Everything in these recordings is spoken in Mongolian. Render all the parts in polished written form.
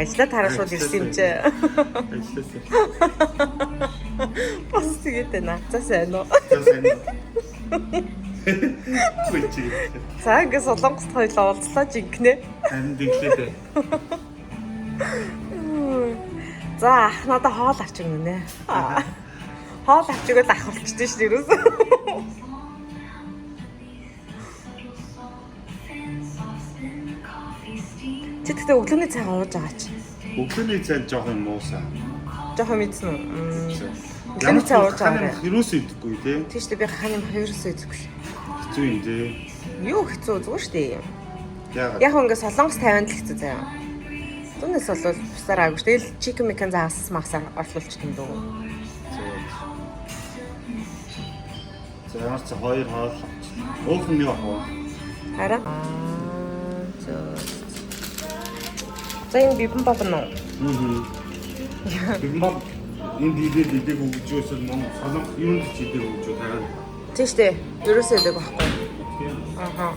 Ажлаа тарахшууд ирсэн юм чи. Ажилласан. Бас тэгээд байна. За сайн уу? За сайн уу. Үгүй. За ингээд Солонгост хоёлоо уулзлаа жинкнэ. Харин дэглээ. За ах надаа хоол авчих гинэ. Хоол авчихвал ах болчихдээ шүү дээ ерөөсөө. Чи тэгтээ өглөөний цайг ууж байгаа чи. Өглөөний цай жоохон муусан. Жоохон мэдсэн үү? Ямар цай ууж байгаа юм. Юусоо идэхгүй тий. Тийш дээ би хань хоёрсоо идэхгүй. Хэцүү юм тий. Юу хэцүү зүгээр шүү дээ. Яагаад? Яг ингээд Солонгос 50-нд л хэцүү заяа. Түүнээс бол бусаар аагүй шүү. Тэгэл чикен мекен заас масаар орлуулчих юм дөө. За ямар ч хоёр хоол. Уух нэг авах уу? Хараа. За энэ бибимбап нь уу? Бибимбап энэ дийдээ идэг өгчөөс мөн солонгос юм ч идэг өгчөө тараад. Тийш дээ. Ерөөсөө идэг байхгүй. Аха.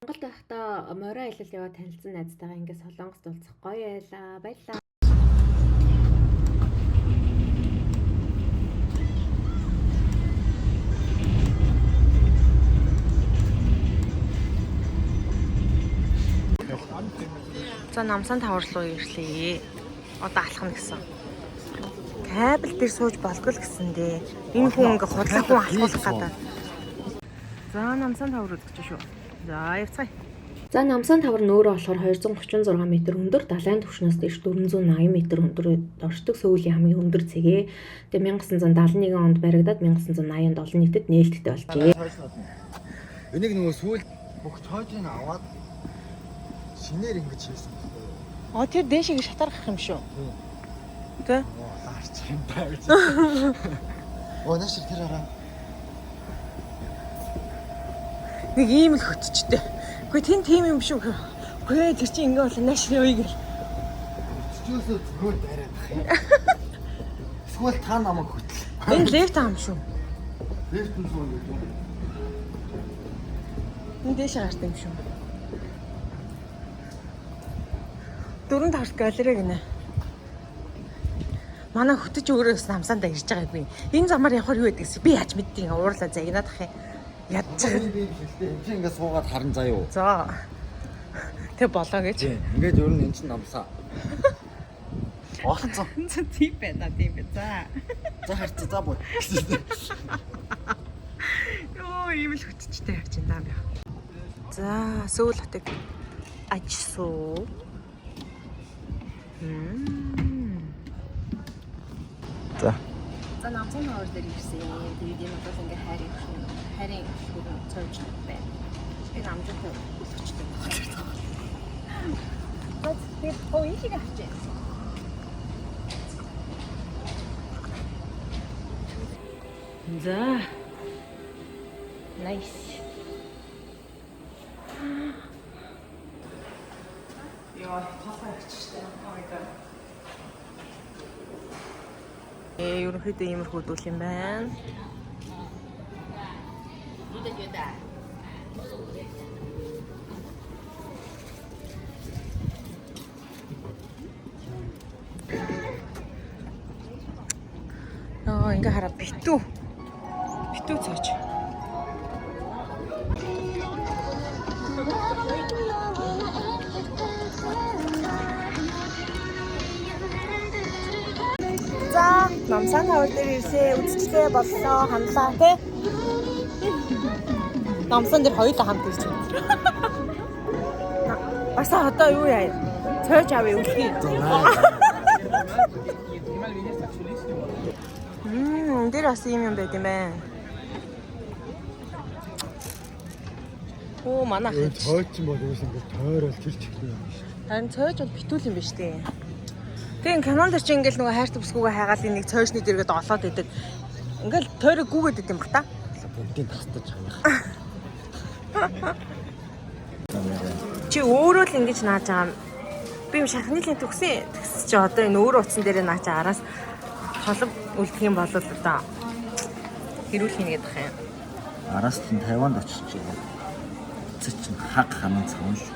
Монголд байхдаа морин аялал яваад танилцсан найзтайгаа ингээд Солонгост уулзах гоё байлаа. Баярлалаа. За намсан тавар руу ирлээ. Одоо алхна гэсэн. Кабель дээр сууж болдгол гэсэндээ. Энэ хүн ингээ худлаа хүн алхуулах гэдэг. За намсан тавар үзэж шүү. За явцгаая. За намсан тавар нь өөрөө болохоор 236 м өндөр, далайн түвшнээс дэш 480 м өндөр доршдог сөүлийн хамгийн өндөр цэгээ. Тэгээ 1971 онд баригдаад 1980-нд олон нийтэд нээлттэй болжээ. Энийг нөгөө сүүлд бүх цоожийг аваад шинээр ингэж хийсэн. Тэр дээшээ шатарах юм шүү. Тэ? Лаарч юм байна гэж. Наашир тэр араа. Нэг ийм л хөтчтэй. Үгүй тийм юм шүү. Үгүй тэр чинь ингээ бол наашир явъя гэл. Өчөөсөө зүгээр бариад ах юм. Эсвэл та намайг хөтөл. Энэ лефт аам шүү. Лефт нь зүүн гэж юм. Энэ дээшээ гарт юм шүү. 4 тавт галерей гинэ. Манай хөтөж өөрөөс намсаандаа ирж байгаа би. Энэ замаар явахаар юу гэдэг би яаж мэдтiin уурлаа загнаад ах юм. Ядчих. Чи ингээд суугаад харан заяа юу? За. Тэг болоо гэж. Ингээд өөр нь эн чин намсаа. Олцсон. Тийм байна. За. За харцаа за боо. Йоо, ийм л хөтчтэй явж байна даа. За, Сөүл хотыг ажсуу. За. За намсан хавар дээр ирсэн. Тэгээд энэ бол ингээ хайрын шүүрэн цойж байна. Би намжаатай өсөчтэй байна. Бат би их авчээ. За. Nice. Яа, тасагчтай. Oh my god. Ерөнхийдөө иймэрхүү үйл юм байна. Ингээ хараа битүү цааж. За, намсан тавар дээр ирсээ үзчихлээ боллоо ханлаа тий. Намсан дээр хоёулаа хамт ирж байна. Баса одоо юу яа? Цойж авъя үлхий. Дээр бас юм байт юм байна. Оо манайх. Цойч юм бол юус ингээд тойрол тэр чихгүй юм шүү. Харин цойж бол битүүл юм биш үү? Тэгээ кинон дээр чи ингээл нөгөө хайрт бүсгүйгээ хайгаал нэг цойшны дэргээд олоод идэг. Ингээл тойрог гүгээд идэм бах та. Бүгдийг тастаж хаях. Чи өөрөө л ингэж нааж байгаа. Би юм шахны лент өгсөн. Тэгс чи одоо энэ өөр утсан дээр нааж араас толгой үлдэх юм бол одоо хэрүүл хийнэ гэдэг юм. Араас нь Тайванд очиж эцэг чинь хаг ханан цаван шүү.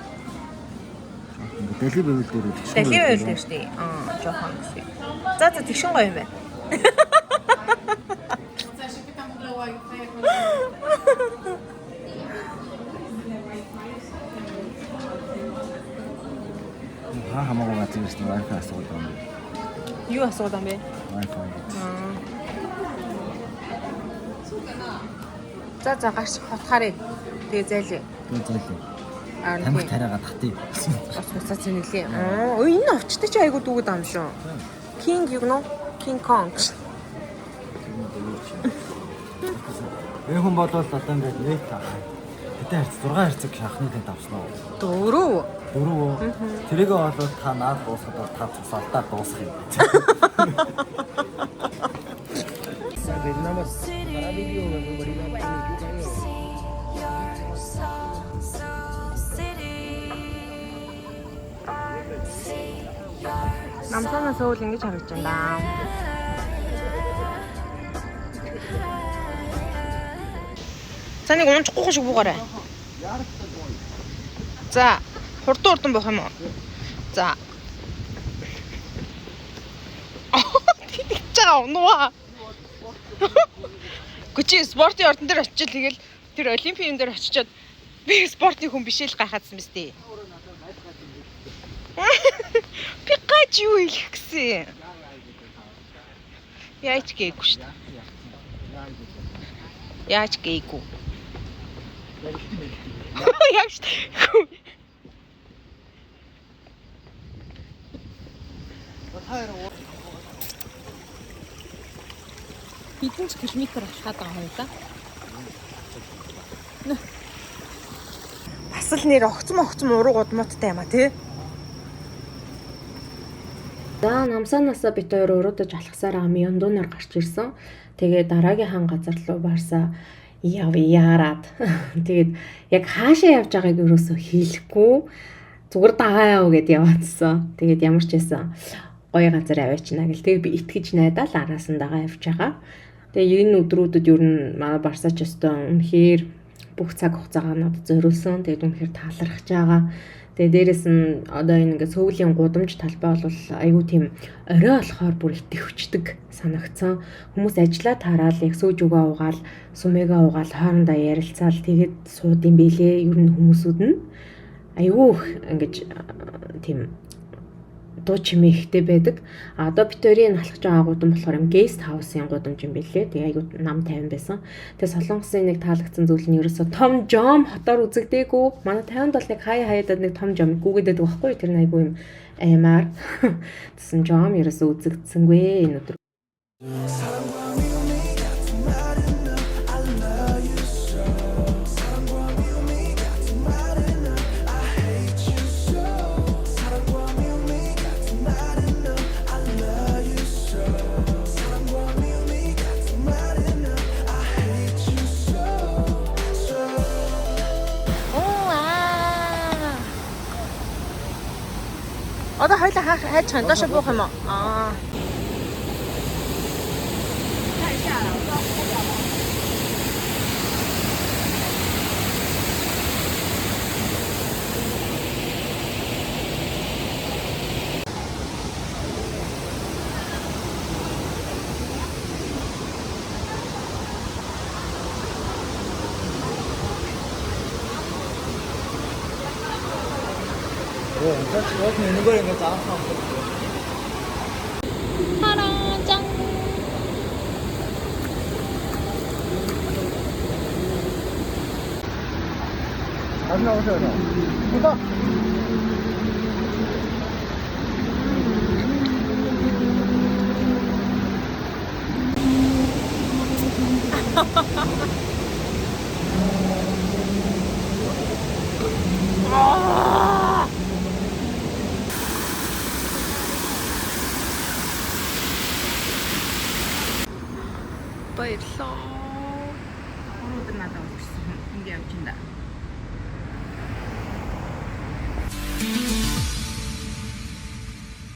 Ингээ Дели байвал дээр үү? Дали байвал дээр шүү дээ. Жохон гэсэн. За тэгшин гоё юм байна. Хамаагүй газар ирсэн Wi-Fi асуудал байна. Юу асуудал юм бэ? Wi-Fi. За гарч хотхаарэ. Тэгээ зайлээ. Тамхи тариагаа татъя. Бас буцаад зинэлээ. Энэ овчтой чи айгуу дүүгээд ам шүү. King юу гэнэ? King Kong. Энэ хүн болвол одоо ингээд нэг хэдэн хэрэг 6 хэрэг шахны тэнд авсан уу? 4. Тэрийг болвол та наад дуусахад та цусалтаа дуусах юм. Намсанаас өөл ингэж харагдаж байна. За нэг унчихгүй шиг буугаарай. За, хурдан бох юм уу? За. Тэгж байгаа унаа. Гүчи спортын ордон дээр очиж тэгэл тэр олимпийн дээр очичоод би спортын хүн биш л гайхаадсан биз дээ. Би гаж юу хэлэх гэсэн. Яаж гээгүй шүү дээ. Яаж гээгүй. Яг шүү. Хэдэн километр алхаад байгаа юм да? Бас л нэр огцом уруу гудмуудтай юм а тий? За намсаанаасаа бит хоёр уруудаж алхасаар Мьондоноор гарч ирсэн. Тэгээд дараагийн хан газар руу барсаа яарад. Тэгээд яг хаашаа явж байгааг юусоо хэлэхгүй зүгээр дагаа яв гэд яваадсан. Тэгээд ямар ч байсан гоё газар аваачна гэл. Тэгээд би итгэж найдаал араас нь дагаа явж байгаа. Тэгээ энэ өдрүүдэд ер нь манай барсаач өстөө үнэхээр бүх цаг хугацаагаа надад зориулсан. Тэгээд үнэхээр таалархаж байгаа. Тэгээ дээрэс нь одоо энэ ингээд сүүлийн гудамж талбай бол айгүй тийм орой болохоор бүр их төвчдөг санагдсан. Хүмүүс ажиллаа таараад яг сүүж угаа угаал, сүмээгээ угаал хоорондоо ярилцаал тэгээд сууд юм бэлээ. Ер нь хүмүүсүүд нь айгүй их ингээд тийм дуу чимээ ихтэй байдаг. Одоо бит хоёрын алхаж байгаа гудам болохоор юм гест хаусын гудамж юм бэлээ. Тэгээ айгүй нам 50 байсан. Тэгээ Солонгосын нэг таалагдсан зүйл нь ерөөсө том жом хотоор үзэгдээгүй. Манай 50-д бол нэг хаяадад нэг том жом гүгэдэд байхгүй. Тэр нь айгүй юм аймаар. Тэсэн жом ерөөсө үзэгдсэнгүй энэ өдөр. Одоо хоёлаа хайж хандааша буух юм уу? 여기 있는 걸 이거 다 파랑 짱. 안 나오세요. 이거 баярлаа. Өнөөдөр надад өгсөн. Ингээ явж байна.